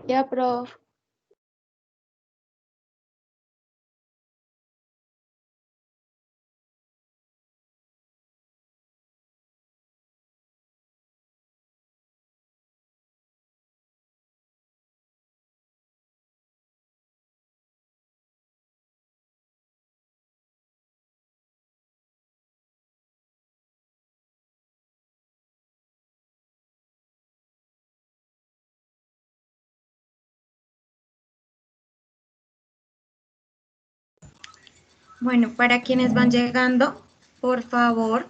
Ya, prof. Bueno, para quienes van llegando, por favor,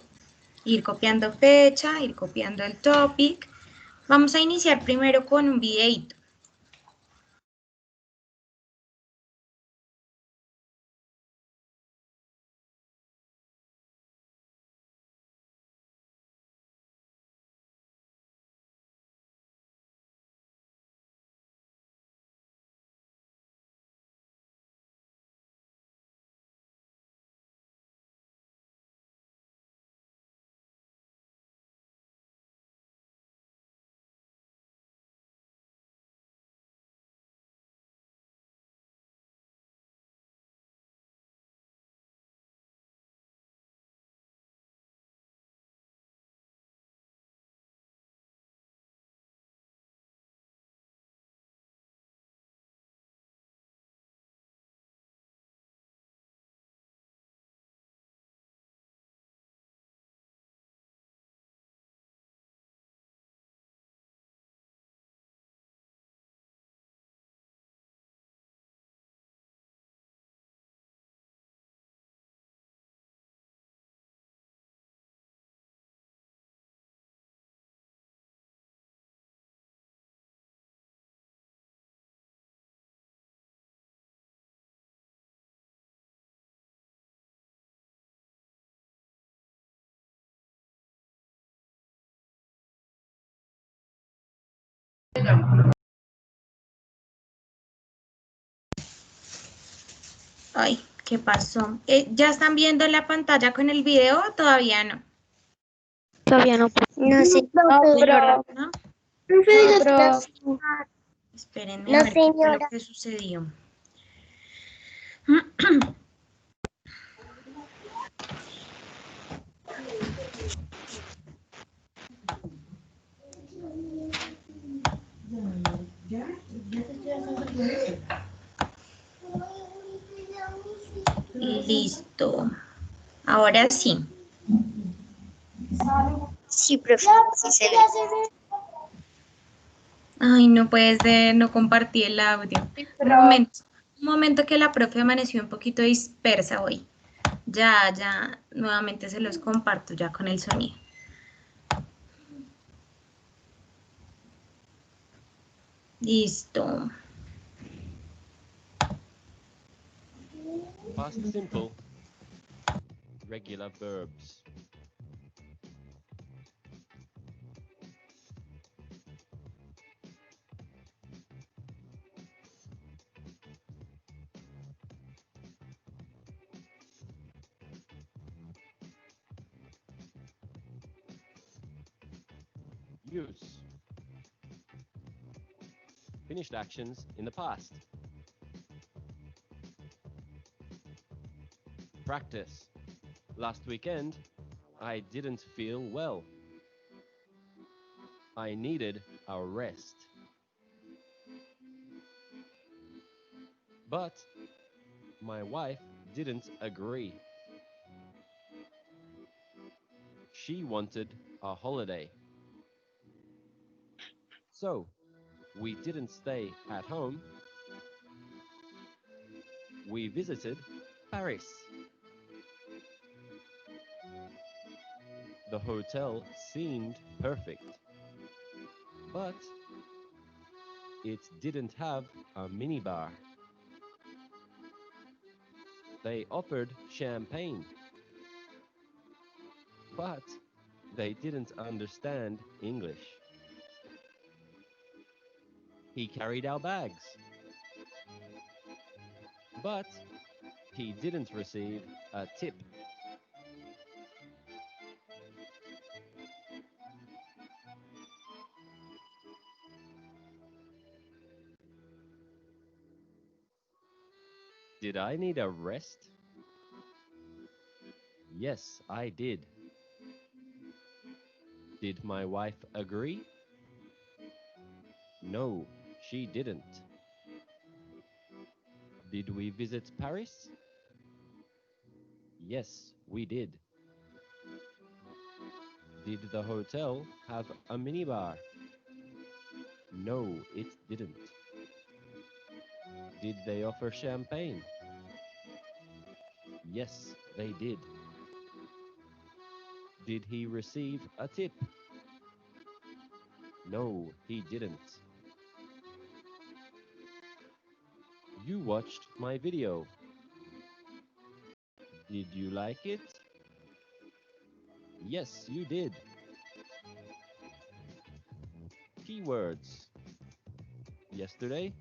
ir copiando fecha, ir copiando el topic. Vamos a iniciar primero con un videito. Ay, ¿qué pasó? ¿Ya están viendo la pantalla con el video o todavía no? Todavía no. No sé, ¿No? no, Espérenme no, a ver qué fue lo señora. que sucedió. Listo. Ahora sí. Sí, profe, sí se ve. Ay, no puede ser, no compartí el audio. Un momento que la profe amaneció un poquito dispersa hoy. Ya, nuevamente se los comparto ya con el sonido. Listo. Past simple, regular verbs. Use. Finished actions in the past. Practice. Last weekend, I didn't feel well. I needed a rest. But my wife didn't agree. She wanted a holiday. So, we didn't stay at home. We visited Paris. The hotel seemed perfect, but it didn't have a minibar. They offered champagne, but they didn't understand English. He carried our bags, but he didn't receive a tip. Did I need a rest? Yes, I did. Did my wife agree? No, she didn't. Did we visit Paris? Yes, we did. Did the hotel have a minibar? No, it didn't. Did they offer champagne? Yes, they did. Did he receive a tip? No, he didn't. You watched my video. Did you like it? Yes, you did. Keywords. Yesterday,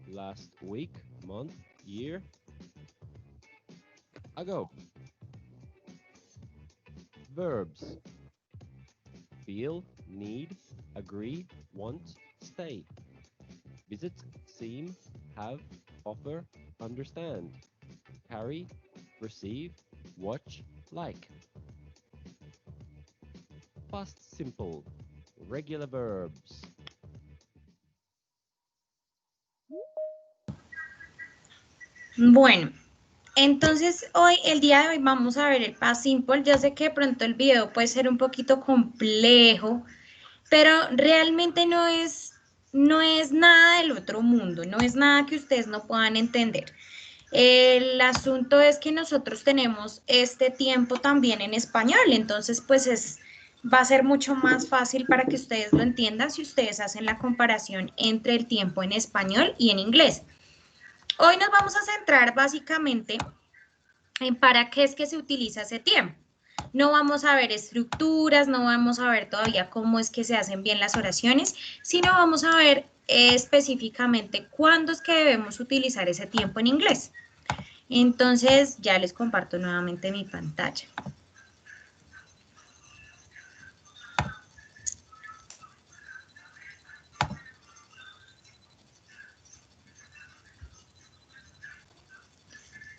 last week, month, year, ago. Verbs. Feel, need, agree, want, stay. Visit, seem, have, offer, understand. Carry, receive, watch, like. Past simple. Regular verbs. Bueno, entonces hoy, el día de hoy, vamos a ver el past simple. Ya sé que de pronto el video puede ser un poquito complejo, pero realmente no es nada del otro mundo, no es nada que ustedes no puedan entender. El asunto es que nosotros tenemos este tiempo también en español, entonces pues va a ser mucho más fácil para que ustedes lo entiendan si ustedes hacen la comparación entre el tiempo en español y en inglés. Hoy nos vamos a centrar básicamente en para qué es que se utiliza ese tiempo. No vamos a ver estructuras, no vamos a ver todavía cómo es que se hacen bien las oraciones, sino vamos a ver específicamente cuándo es que debemos utilizar ese tiempo en inglés. Entonces, ya les comparto nuevamente mi pantalla.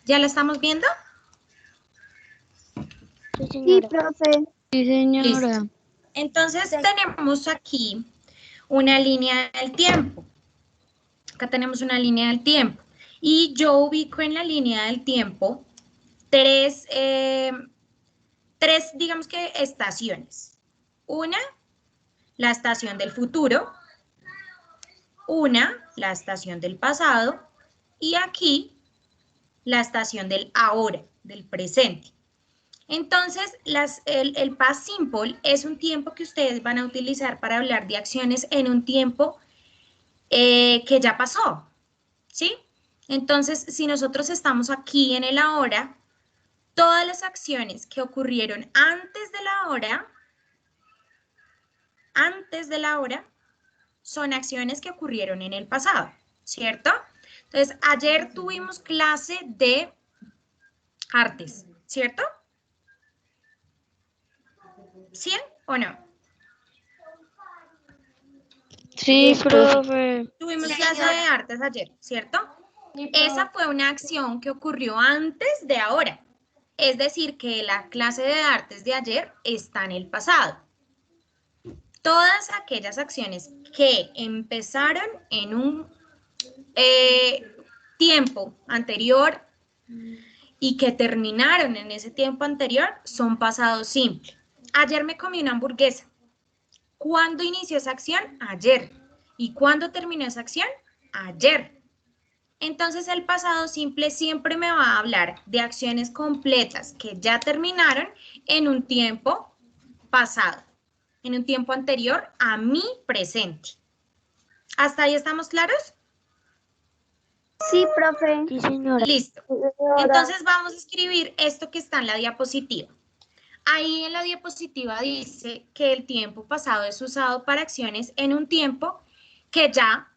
¿Ya la estamos viendo? Sí, Sí, señora. profe. Sí, señora. Listo. Entonces, tenemos aquí una línea del tiempo. Acá tenemos una línea del tiempo. Y yo ubico en la línea del tiempo tres, digamos que, estaciones. Una, la estación del futuro. Una, la estación del pasado. Y aquí, la estación del ahora, del presente. Entonces, el past simple es un tiempo que ustedes van a utilizar para hablar de acciones en un tiempo que ya pasó, ¿sí? Entonces, si nosotros estamos aquí en el ahora, todas las acciones que ocurrieron antes de la hora, son acciones que ocurrieron en el pasado, ¿cierto? Entonces, ayer tuvimos clase de artes, ¿cierto? ¿Sí o no? Sí, profe. Tuvimos clase de artes ayer, ¿cierto? Esa fue una acción que ocurrió antes de ahora. Es decir, que la clase de artes de ayer está en el pasado. Todas aquellas acciones que empezaron en un tiempo anterior y que terminaron en ese tiempo anterior son pasado simple. Ayer me comí una hamburguesa. ¿Cuándo inició esa acción? Ayer. ¿Y cuándo terminó esa acción? Ayer. Entonces el pasado simple siempre me va a hablar de acciones completas que ya terminaron en un tiempo pasado, en un tiempo anterior a mi presente. ¿Hasta ahí estamos claros? Sí, profe. Sí, señora. Listo. Entonces vamos a escribir esto que está en la diapositiva. Ahí en la diapositiva dice que el tiempo pasado es usado para acciones en un tiempo que ya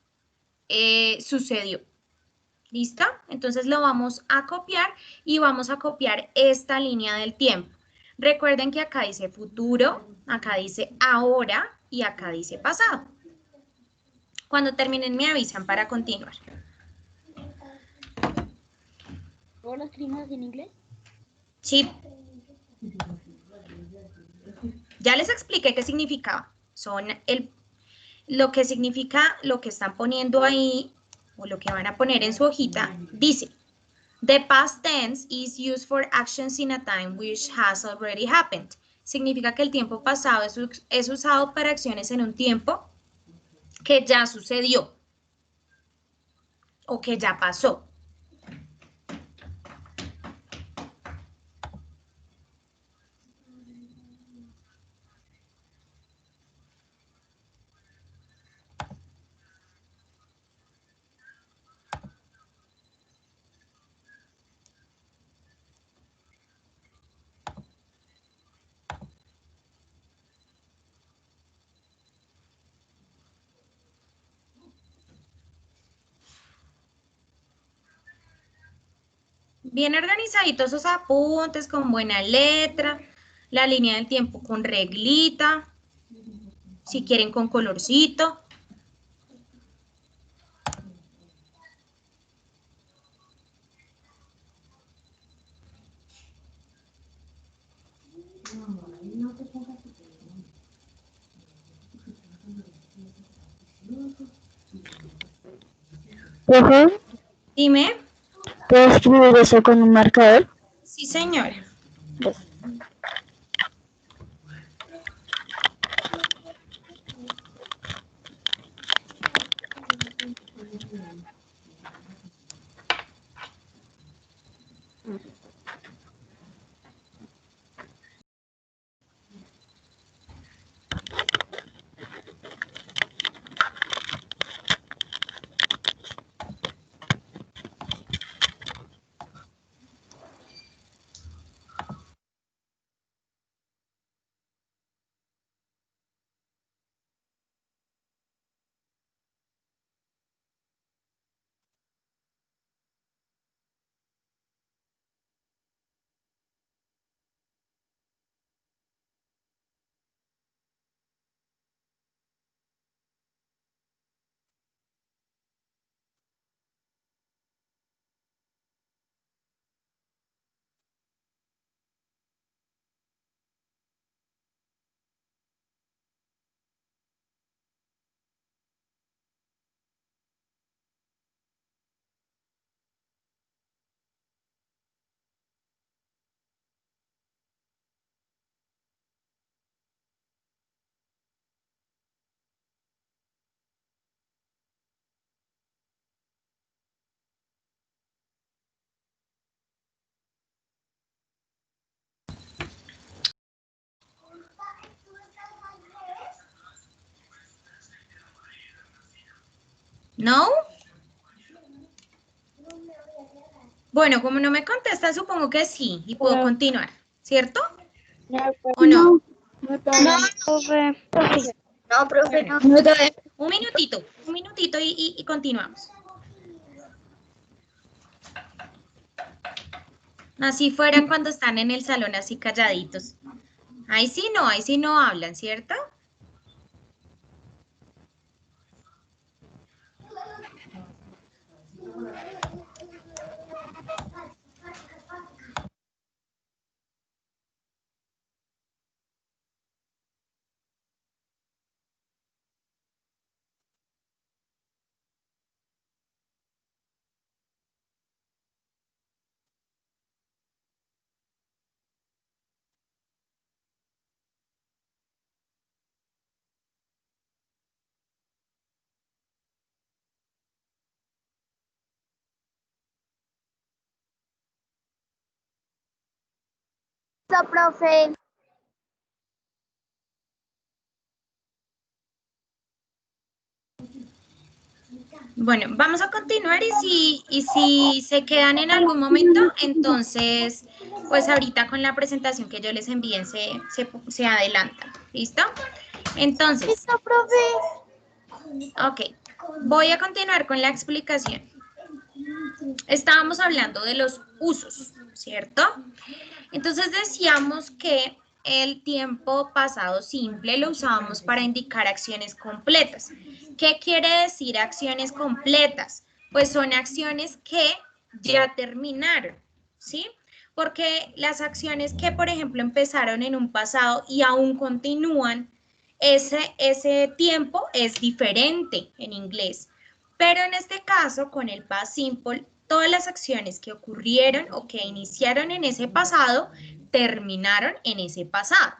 sucedió. ¿Listo? Entonces lo vamos a copiar y vamos a copiar esta línea del tiempo. Recuerden que acá dice futuro, acá dice ahora y acá dice pasado. Cuando terminen me avisan para continuar. ¿Todos los escribimos en inglés? Sí. Ya les expliqué qué significaba. Son lo que significa lo que están poniendo ahí o lo que van a poner en su hojita. Dice, the past tense is used for actions in a time which has already happened. Significa que el tiempo pasado es usado para acciones en un tiempo que ya sucedió o que ya pasó. Bien organizaditos esos apuntes, con buena letra, la línea del tiempo con reglita, si quieren con colorcito. Profe, Dime. ¿puedo escribir eso con un marcador? Sí, señora. ¿No? Bueno, como no me contestan, supongo que sí, y puedo continuar, ¿cierto? ¿O no? No, profe. No, profe, Bueno, no. un minutito y continuamos. Así fueran cuando están en el salón así calladitos. Ahí sí no hablan, ¿cierto? Listo, profe. Bueno, vamos a continuar y si se quedan en algún momento, entonces, pues ahorita con la presentación que yo les envíen se adelantan. ¿Listo? Entonces, Listo, profe. ok, voy a continuar con la explicación. Estábamos hablando de los usos, ¿cierto? Entonces decíamos que el tiempo pasado simple lo usábamos para indicar acciones completas. ¿Qué quiere decir acciones completas? Pues son acciones que ya terminaron, ¿sí? Porque las acciones que, por ejemplo, empezaron en un pasado y aún continúan, ese tiempo es diferente en inglés. Pero en este caso, con el past simple, todas las acciones que ocurrieron o que iniciaron en ese pasado, terminaron en ese pasado.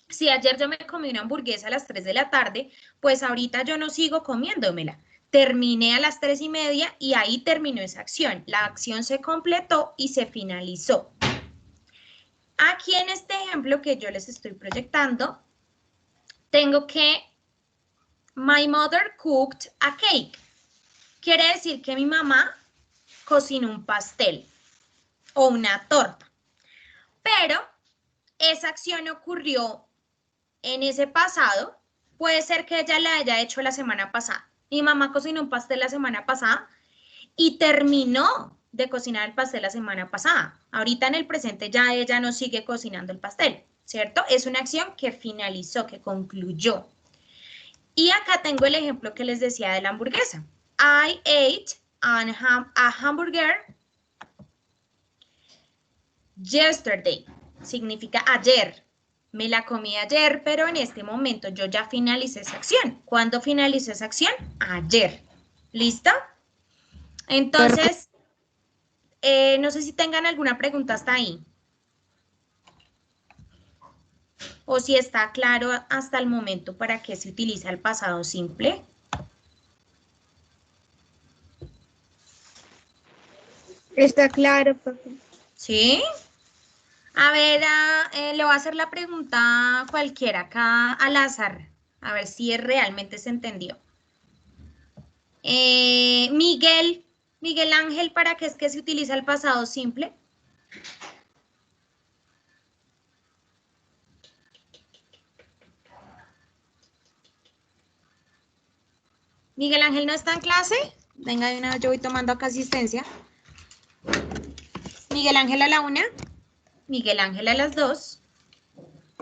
Si ayer yo me comí una hamburguesa a las 3 de la tarde, pues ahorita yo no sigo comiéndomela. Terminé a las 3:30 y ahí terminó esa acción. La acción se completó y se finalizó. Aquí en este ejemplo que yo les estoy proyectando, tengo que my mother cooked a cake. Quiere decir que mi mamá cocinó un pastel o una torta. Pero esa acción ocurrió en ese pasado. Puede ser que ella la haya hecho la semana pasada. Mi mamá cocinó un pastel la semana pasada y terminó de cocinar el pastel la semana pasada. Ahorita en el presente ya ella no sigue cocinando el pastel, ¿cierto? Es una acción que finalizó, que concluyó. Y acá tengo el ejemplo que les decía de la hamburguesa. I ate a hamburger yesterday. Significa ayer. Me la comí ayer, pero en este momento yo ya finalicé esa acción. ¿Cuándo finalicé esa acción? Ayer. ¿Listo? Entonces, no sé si tengan alguna pregunta hasta ahí. O si está claro hasta el momento para qué se utiliza el pasado simple. Está claro, profe. ¿Sí? A ver, le voy a hacer la pregunta a cualquiera acá al azar. A ver si realmente se entendió. Miguel Ángel, ¿para qué es que se utiliza el pasado simple? Miguel Ángel no está en clase. Venga, de una vez yo voy tomando acá asistencia. Miguel Ángel a la 1. Miguel Ángel a las 2.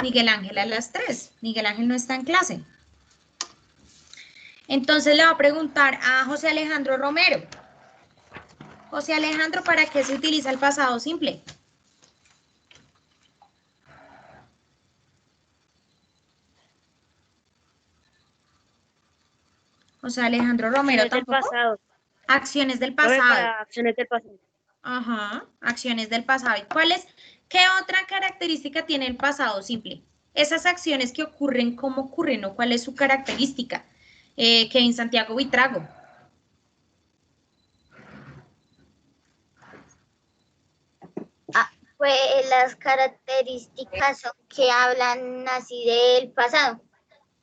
Miguel Ángel a las 3. Miguel Ángel no está en clase. Entonces le voy a preguntar a José Alejandro Romero. José Alejandro, ¿para qué se utiliza el pasado simple? José Alejandro Romero Acciones del tampoco. pasado. Acciones del Profe, pasado. para acciones del pasado. Ajá, acciones del pasado. ¿Y qué otra característica tiene el pasado simple? Esas acciones que ocurren, ¿cómo ocurren o cuál es su característica? Kevin Santiago Buitrago. Pues las características son que hablan así del pasado,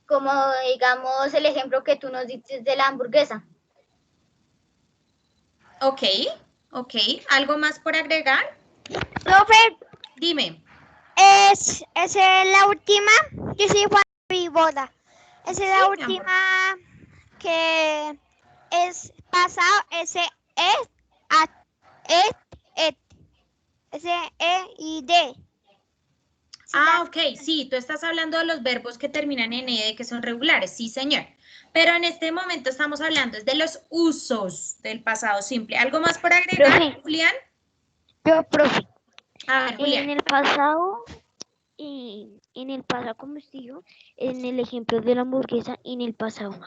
como digamos el ejemplo que tú nos dices de la hamburguesa. Ok, ok. ¿Algo más por agregar? Profe, Dime. es la última que sí fue a mi boda. Es Sí, la mi amor. última que es pasado, ese es, ese y de. Ah, ok, sí, tú estás hablando de los verbos que terminan en ed, que son regulares, sí, señor. Pero en este momento estamos hablando de los usos del pasado simple. ¿Algo más por agregar, Profe. Julián? Yo, profe, A ver, Julián. en el pasado, como os digo, en el ejemplo de la hamburguesa, en el pasado,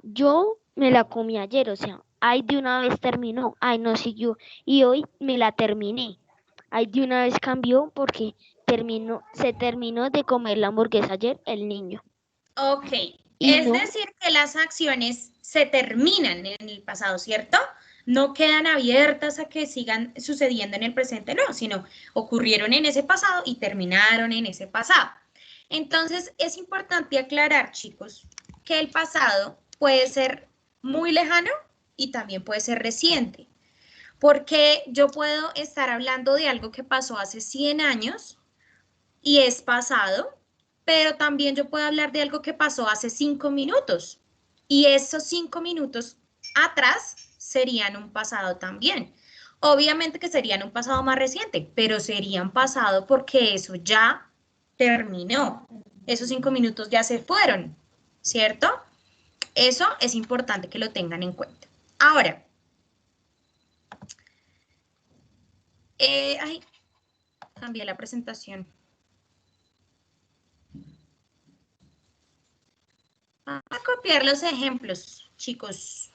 yo me la comí ayer, o sea, ahí de una vez terminó, ahí no siguió, y hoy me la terminé. Ahí de una vez cambió porque se terminó de comer la hamburguesa ayer el niño. Ok, Y es no, decir que las acciones se terminan en el pasado, ¿cierto? No quedan abiertas a que sigan sucediendo en el presente, no, sino ocurrieron en ese pasado y terminaron en ese pasado. Entonces, es importante aclarar, chicos, que el pasado puede ser muy lejano y también puede ser reciente, porque yo puedo estar hablando de algo que pasó hace 100 años y es pasado, pero también yo puedo hablar de algo que pasó hace 5 minutos y esos 5 minutos atrás serían un pasado también. Obviamente que serían un pasado más reciente, pero serían pasado porque eso ya terminó. Esos 5 minutos ya se fueron, ¿cierto? Eso es importante que lo tengan en cuenta. Ahora, Ay, cambié la presentación. Vamos a copiar los ejemplos, chicos.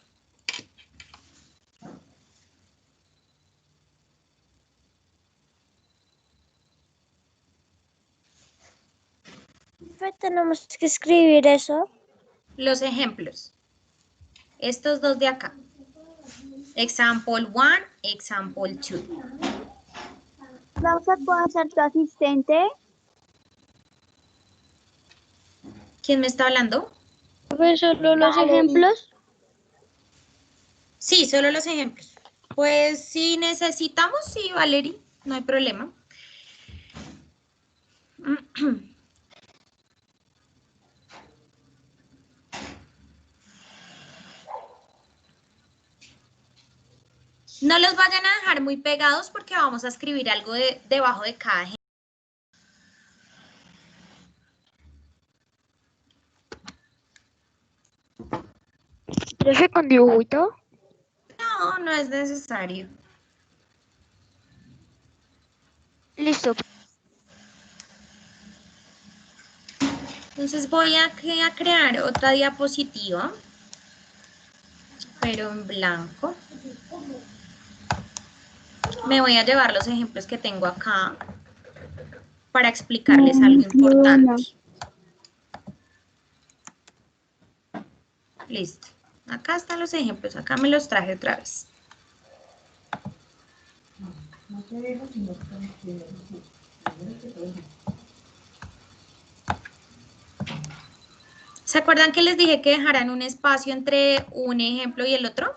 Tenemos que escribir eso. Los ejemplos. Estos dos de acá. Example 1, example 2. Rosa, ¿puedo ser tu asistente? ¿Quién me está hablando? ¿Solo los Valerie. ejemplos? Sí, solo los ejemplos. Pues si necesitamos, sí, Valerie, no hay problema. No los vayan a dejar muy pegados porque vamos a escribir algo debajo de cada ejemplo. ¿Profe con dibujito? No, no es necesario. Listo. Entonces voy a crear otra diapositiva, pero en blanco. Me voy a llevar los ejemplos que tengo acá para explicarles algo importante. Listo. Acá están los ejemplos, acá me los traje otra vez. ¿Se acuerdan que les dije que dejaran un espacio entre un ejemplo y el otro?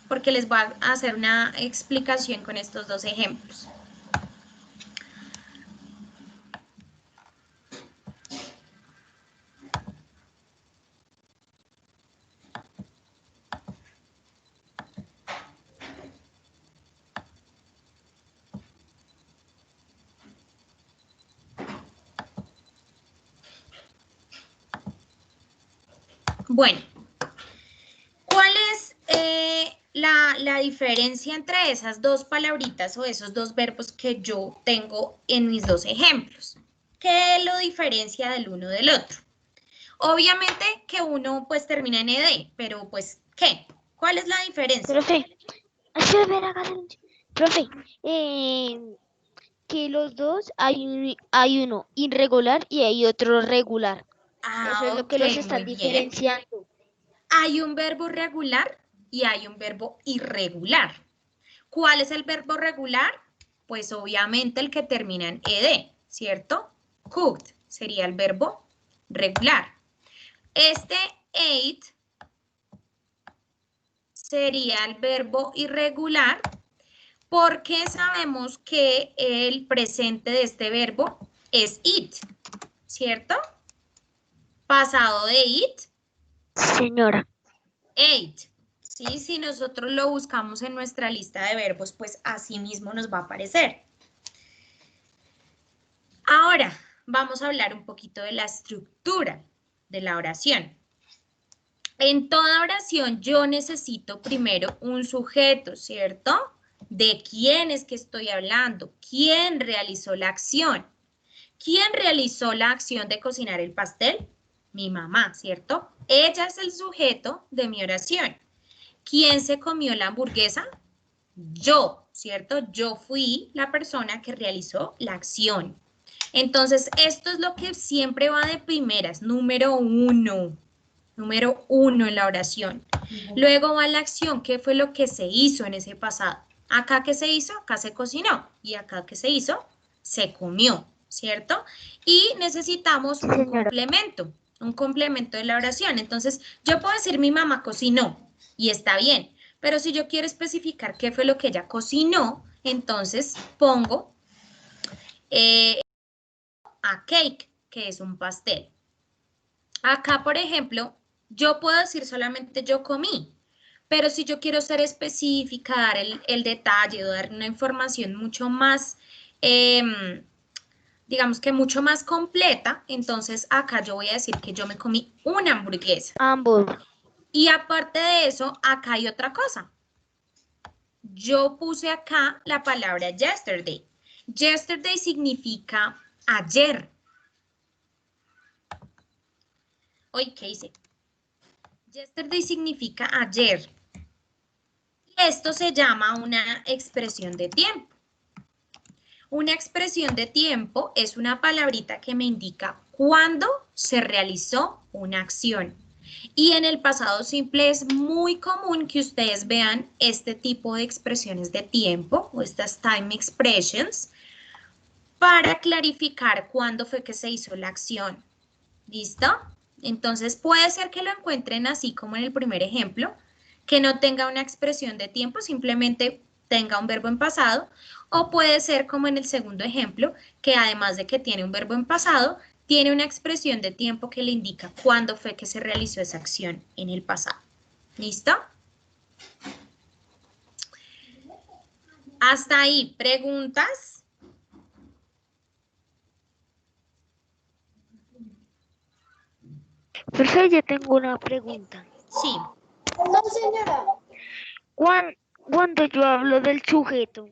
Porque les voy a hacer una explicación con estos dos ejemplos. Bueno, ¿cuál es la diferencia entre esas dos palabritas o esos dos verbos que yo tengo en mis dos ejemplos? ¿Qué lo diferencia del uno del otro? Obviamente que uno pues termina en ed, pero pues ¿qué? ¿Cuál es la diferencia? Profe, profe, que los dos hay uno irregular y hay otro regular. Eso es lo que los está Muy bien. diferenciando. Hay un verbo regular y hay un verbo irregular. ¿Cuál es el verbo regular? Pues obviamente el que termina en ed, ¿cierto? Cooked sería el verbo regular. Este ate sería el verbo irregular porque sabemos que el presente de este verbo es it, ¿cierto? Pasado de it, Señora. ate. ¿Sí? Si nosotros lo buscamos en nuestra lista de verbos, pues así mismo nos va a aparecer. Ahora vamos a hablar un poquito de la estructura de la oración. En toda oración yo necesito primero un sujeto, ¿cierto? ¿De quién es que estoy hablando? ¿Quién realizó la acción? ¿Quién realizó la acción de cocinar el pastel? Mi mamá, ¿cierto? Ella es el sujeto de mi oración. ¿Quién se comió la hamburguesa? Yo, ¿cierto? Yo fui la persona que realizó la acción. Entonces, esto es lo que siempre va de primeras, número uno en la oración. Luego va la acción, ¿qué fue lo que se hizo en ese pasado? Acá, ¿qué se hizo? Acá se cocinó. Y acá, ¿qué se hizo? Se comió, ¿cierto? Y necesitamos un complemento de la oración. Entonces, yo puedo decir mi mamá cocinó y está bien, pero si yo quiero especificar qué fue lo que ella cocinó, entonces pongo a cake, que es un pastel. Acá, por ejemplo, yo puedo decir solamente yo comí, pero si yo quiero ser específica, dar el detalle o dar una información mucho más, digamos que mucho más completa, entonces acá yo voy a decir que yo me comí una hamburguesa. Ambos. Y aparte de eso, acá hay otra cosa. yo puse acá la palabra yesterday. Yesterday significa ayer. Hoy, ¿qué hice? Yesterday significa ayer. Y esto se llama una expresión de tiempo. Una expresión de tiempo es una palabrita que me indica cuándo se realizó una acción. Y en el pasado simple es muy común que ustedes vean este tipo de expresiones de tiempo o estas time expressions para clarificar cuándo fue que se hizo la acción. ¿Listo? Entonces puede ser que lo encuentren así como en el primer ejemplo, que no tenga una expresión de tiempo, simplemente tenga un verbo en pasado, o puede ser como en el segundo ejemplo, que además de que tiene un verbo en pasado, tiene una expresión de tiempo que le indica cuándo fue que se realizó esa acción en el pasado. ¿Listo? Hasta ahí, ¿preguntas? Profe, yo tengo una pregunta. Sí. No, señora. Cuando yo hablo del sujeto,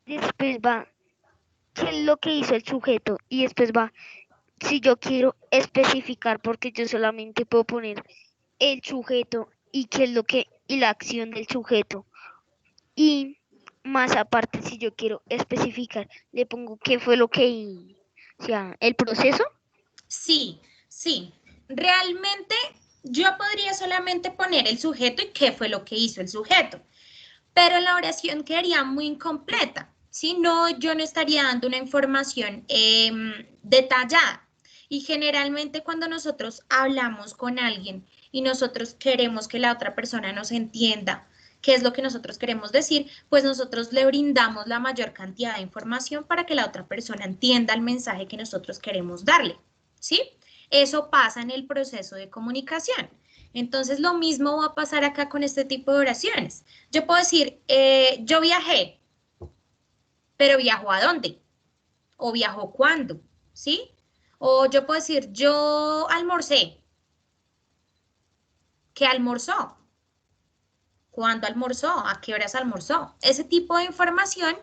después va, ¿qué es lo que hizo el sujeto? Y después va, si yo quiero especificar, porque yo solamente puedo poner el sujeto y qué es lo que, y la acción del sujeto. Y más aparte, si yo quiero especificar, le pongo qué fue lo que, o sea, el proceso. Sí, sí. Realmente yo podría solamente poner el sujeto y qué fue lo que hizo el sujeto, pero la oración quedaría muy incompleta. Si no, yo no estaría dando una información detallada. Y generalmente cuando nosotros hablamos con alguien y nosotros queremos que la otra persona nos entienda qué es lo que nosotros queremos decir, pues nosotros le brindamos la mayor cantidad de información para que la otra persona entienda el mensaje que nosotros queremos darle. ¿Sí? Eso pasa en el proceso de comunicación. Entonces, lo mismo va a pasar acá con este tipo de oraciones. Yo puedo decir, yo viajé, pero ¿viajó a dónde? ¿O viajó cuándo? ¿Sí? O yo puedo decir, yo almorcé. ¿Qué almorzó? ¿Cuándo almorzó? ¿A qué horas almorzó? Ese tipo de información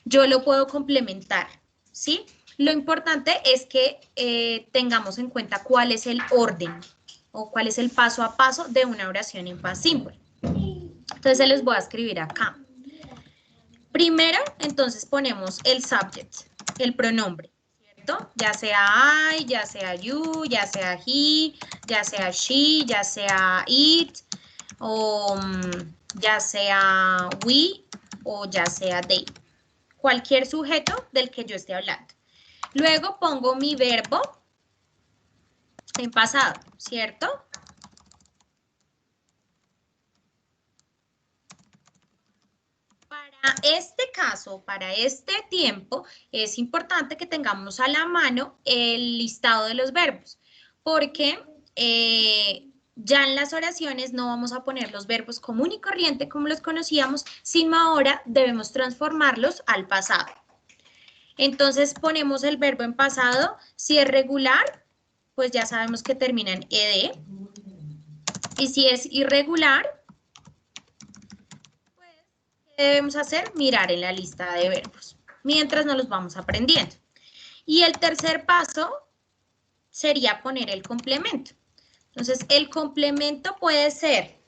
yo lo puedo complementar, ¿sí? Lo importante es que tengamos en cuenta cuál es el orden o cuál es el paso a paso de una oración en past simple. Entonces se los voy a escribir acá. Primero, entonces ponemos el subject, el pronombre, ¿cierto? Ya sea I, ya sea you, ya sea he, ya sea she, ya sea it, o ya sea we, o ya sea they. Cualquier sujeto del que yo esté hablando. Luego pongo mi verbo en pasado, ¿cierto? Para este caso, para este tiempo, es importante que tengamos a la mano el listado de los verbos, porque ya en las oraciones no vamos a poner los verbos común y corriente como los conocíamos, sino ahora debemos transformarlos al pasado. Entonces ponemos el verbo en pasado, si es regular, pues ya sabemos que termina en ed, y si es irregular, ¿qué debemos hacer? Mirar en la lista de verbos, mientras nos los vamos aprendiendo. Y el tercer paso sería poner el complemento. Entonces, el complemento puede ser,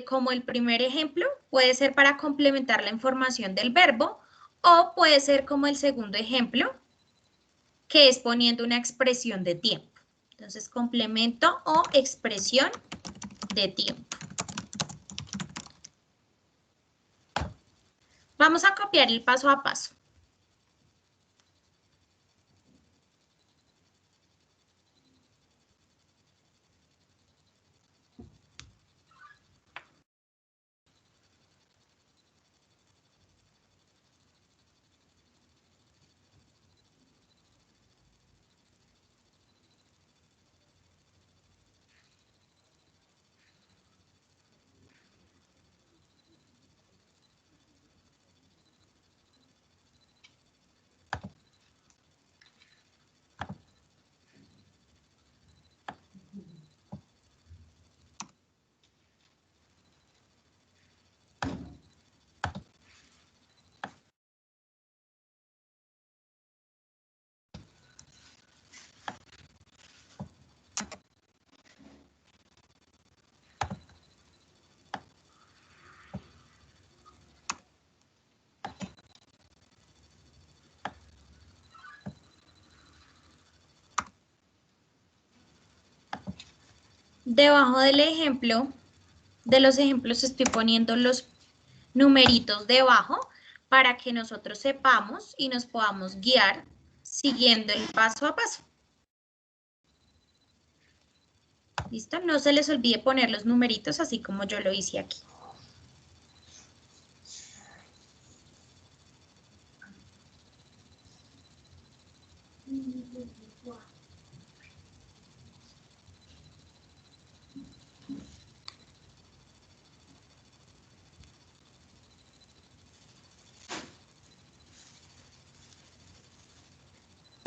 como el primer ejemplo, puede ser para complementar la información del verbo, o puede ser como el segundo ejemplo, que es poniendo una expresión de tiempo. Entonces, complemento o expresión de tiempo. Vamos a copiar el paso a paso. Debajo del ejemplo, de los ejemplos estoy poniendo los numeritos debajo para que nosotros sepamos y nos podamos guiar siguiendo el paso a paso. ¿Listo? No se les olvide poner los numeritos así como yo lo hice aquí.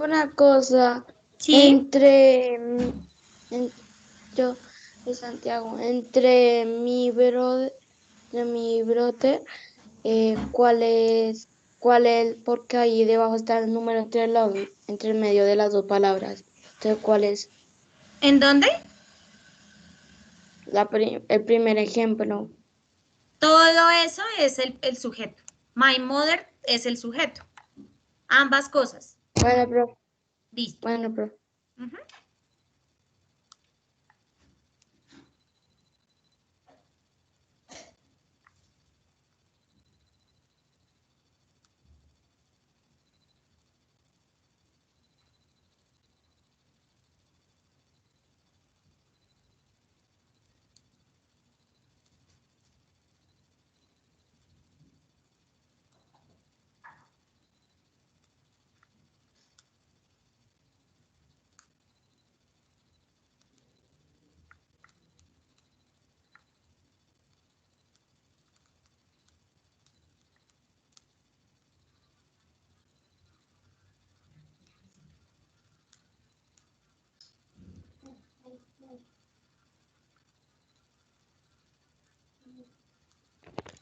Una cosa, ¿Sí? yo de Santiago, entre mi brother, cuál es, porque ahí debajo está el número entre el medio de las dos palabras. Entonces, ¿cuál es ¿En dónde? el primer ejemplo? Todo eso es el sujeto. My mother es el sujeto. Ambas cosas. Bueno, profe. Listo. Bueno, profe. Ujú.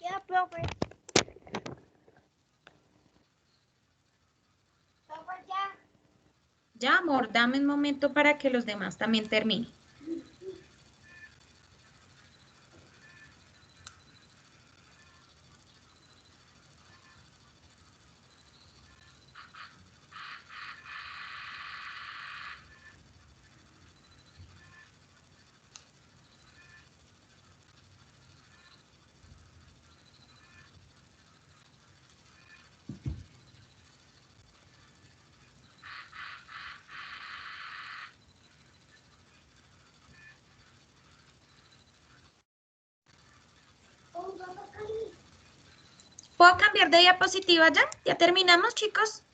Ya, profe. Profe, ya. Ya, amor, dame un momento para que los demás también terminen. ¿Puedo cambiar de diapositiva ya? ¿Ya terminamos, chicos?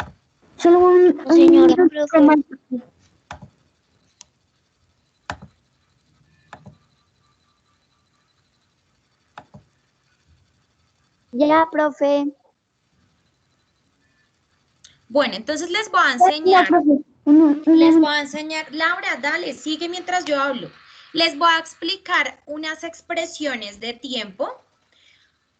Solo Señora, profe. Ya, profe. Bueno, entonces les voy a Ya, enseñar. profe. Les voy a enseñar. Laura, dale, sigue mientras yo hablo. Les voy a explicar unas expresiones de tiempo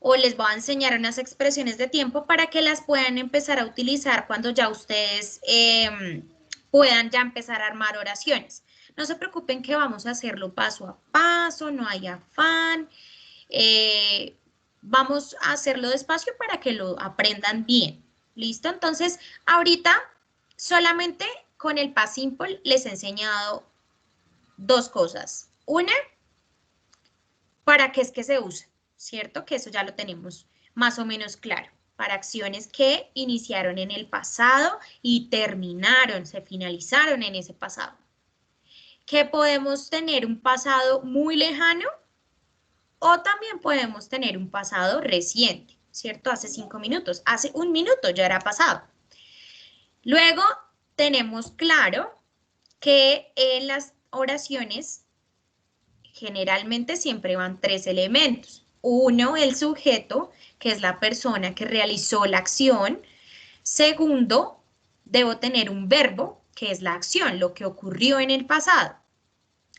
o les voy a enseñar unas expresiones de tiempo para que las puedan empezar a utilizar cuando ya ustedes puedan ya empezar a armar oraciones. No se preocupen que vamos a hacerlo paso a paso, no hay afán. Vamos a hacerlo despacio para que lo aprendan bien. ¿Listo? Entonces, ahorita solamente con el past simple les he enseñado dos cosas. Una, ¿para qué es que se usa? ¿Cierto? Que eso ya lo tenemos más o menos claro. Para acciones que iniciaron en el pasado y terminaron, se finalizaron en ese pasado. Que podemos tener un pasado muy lejano o también podemos tener un pasado reciente, ¿cierto? Hace 5 minutos, hace 1 minuto ya era pasado. Luego tenemos claro que en las oraciones generalmente siempre van 3 elementos. Uno, el sujeto, que es la persona que realizó la acción. Segundo, debo tener un verbo, que es la acción, lo que ocurrió en el pasado.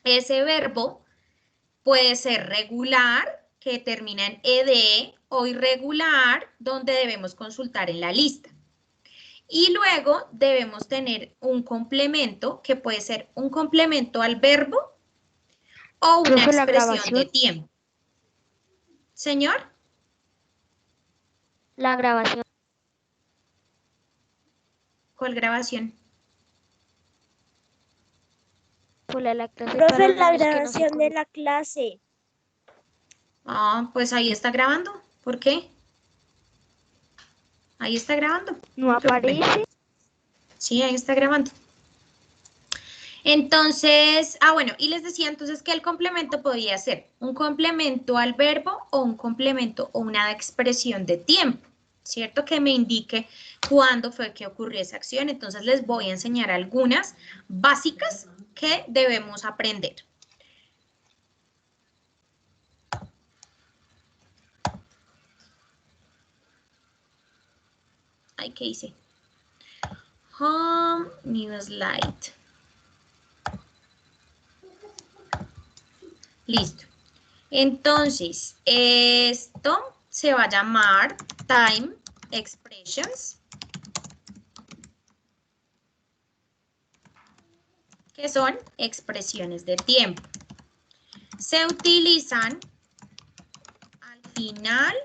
Ese verbo puede ser regular, que termina en ed, o irregular, donde debemos consultar en la lista. Y luego debemos tener un complemento, que puede ser un complemento al verbo o una Profe, la expresión de grabación. tiempo. Señor, La grabación. ¿cuál grabación? Hola, la clase Profe, para la niños que no se grabación de conectan. la clase. Ah, pues ahí está grabando. ¿Por qué? Ahí está grabando. No se preocupen. aparece. Sí, ahí está grabando. Entonces, bueno, y les decía entonces que el complemento podía ser un complemento al verbo o un complemento o una expresión de tiempo, ¿cierto? Que me indique cuándo fue que ocurrió esa acción. Entonces les voy a enseñar algunas básicas que debemos aprender. Ay, ¿qué hice? Home, new slide. Listo. Entonces, esto se va a llamar time expressions, que son expresiones de tiempo. Se utilizan al final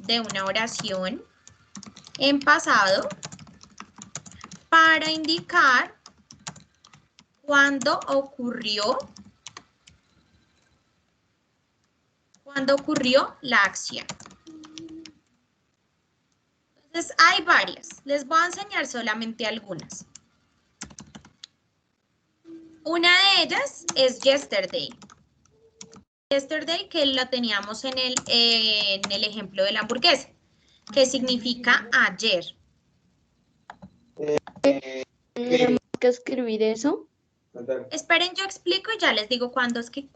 de una oración en pasado para indicar cuándo ocurrió la acción. Entonces, hay varias. Les voy a enseñar solamente algunas. Una de ellas es yesterday. Yesterday, que lo teníamos en el ejemplo de la hamburguesa, que significa ayer. ¿Tenemos que escribir eso? Esperen, yo explico y ya les digo cuándo es que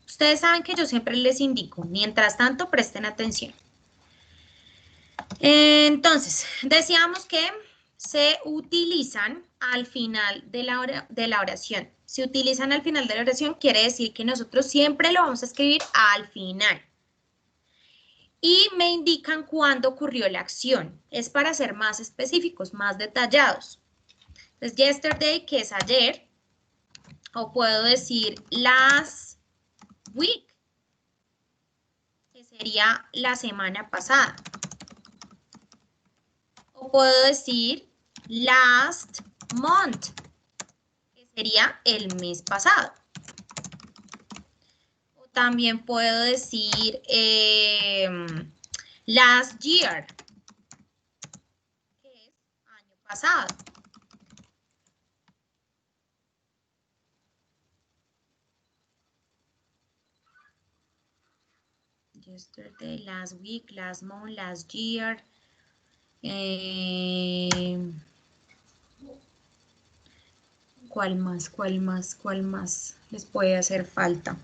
ustedes saben que yo siempre les indico. Mientras tanto, presten atención. Entonces, decíamos que se utilizan al final de la oración. Se utilizan al final de la oración quiere decir que nosotros siempre lo vamos a escribir al final. Y me indican cuándo ocurrió la acción. Es para ser más específicos, más detallados. Entonces, yesterday, que es ayer, o puedo decir last week, que sería la semana pasada. O puedo decir last month, que sería el mes pasado. O también puedo decir last year, que es año pasado. Yesterday, last week, last month, last year. ¿Cuál más? ¿Cuál más? ¿Cuál más les puede hacer falta?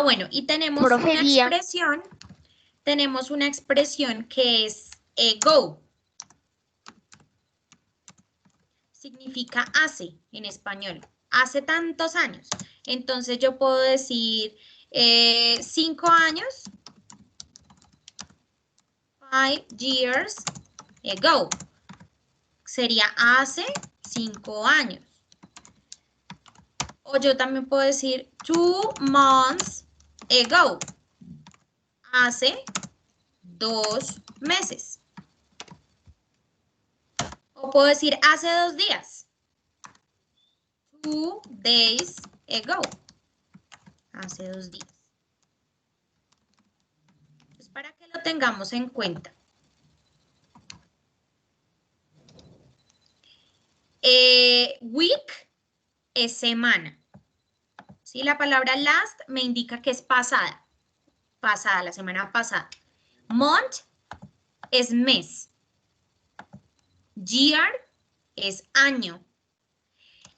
Bueno, y tenemos Profe, una día. expresión que es ago. Significa hace en español, hace tantos años. Entonces yo puedo decir 5 años, 5 years ago. Sería hace 5 años. O yo también puedo decir 2 months ago. Hace 2 meses. O puedo decir hace 2 días. 2 days ago. Hace 2 días. Entonces, para que lo tengamos en cuenta. Week es semana. ¿Sí? La palabra last me indica que es pasada. Pasada, la semana pasada. Month es mes. Year es año.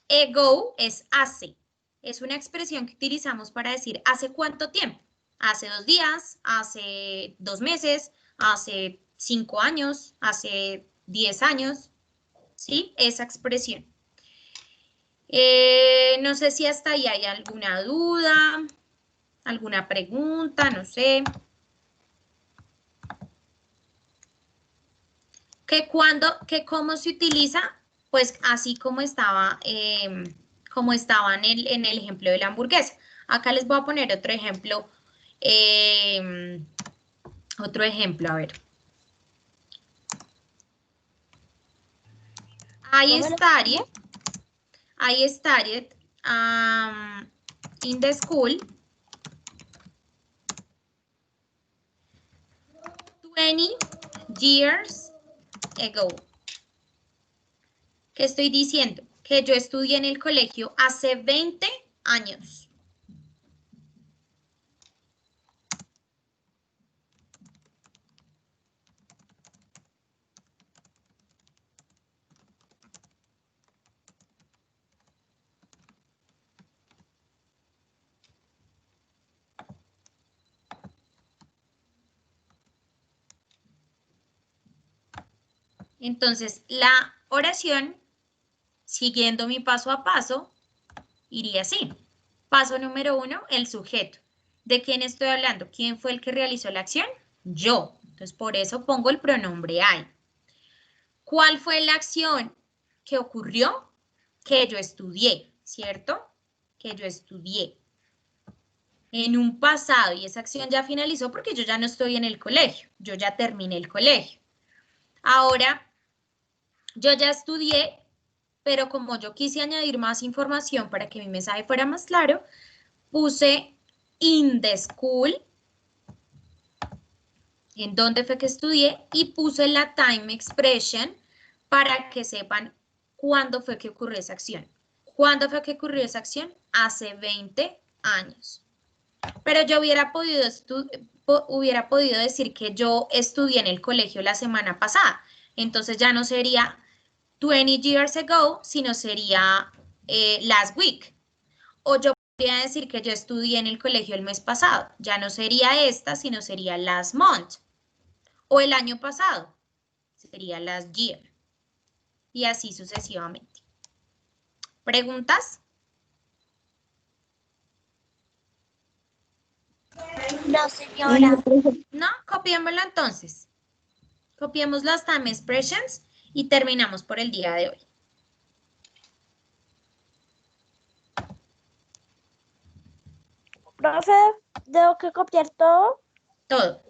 Ago es hace. Es una expresión que utilizamos para decir hace cuánto tiempo. Hace 2 días, hace 2 meses, hace 5 años, hace 10 años. ¿Sí? Esa expresión. No sé si hasta ahí hay alguna duda, alguna pregunta, no sé. ¿Cómo se utiliza? Pues así como estaba en el ejemplo de la hamburguesa. Acá les voy a poner otro ejemplo. A ver. I studied in the school 20 years ago. ¿Qué estoy diciendo? Que yo estudié en el colegio hace 20 años. Entonces, la oración, siguiendo mi paso a paso, iría así. Paso número 1, el sujeto. ¿De quién estoy hablando? ¿Quién fue el que realizó la acción? Yo. Entonces, por eso pongo el pronombre I. ¿Cuál fue la acción que ocurrió? Que yo estudié, ¿cierto? Que yo estudié en un pasado y esa acción ya finalizó porque yo ya no estoy en el colegio. Yo ya terminé el colegio. Ahora, yo ya estudié, pero como yo quise añadir más información para que mi mensaje fuera más claro, puse in the school, en dónde fue que estudié, y puse la time expression para que sepan cuándo fue que ocurrió esa acción. ¿Cuándo fue que ocurrió esa acción? Hace 20 años. Pero yo hubiera podido decir que yo estudié en el colegio la semana pasada. Entonces ya no sería 20 years ago, sino sería last week. O yo podría decir que yo estudié en el colegio el mes pasado. Ya no sería esta, sino sería last month. O el año pasado, sería last year. Y así sucesivamente. ¿Preguntas? No, señora. No, copiémoslo entonces. Copiemos las time expressions y terminamos por el día de hoy. Profe, ¿tengo que copiar todo? Todo.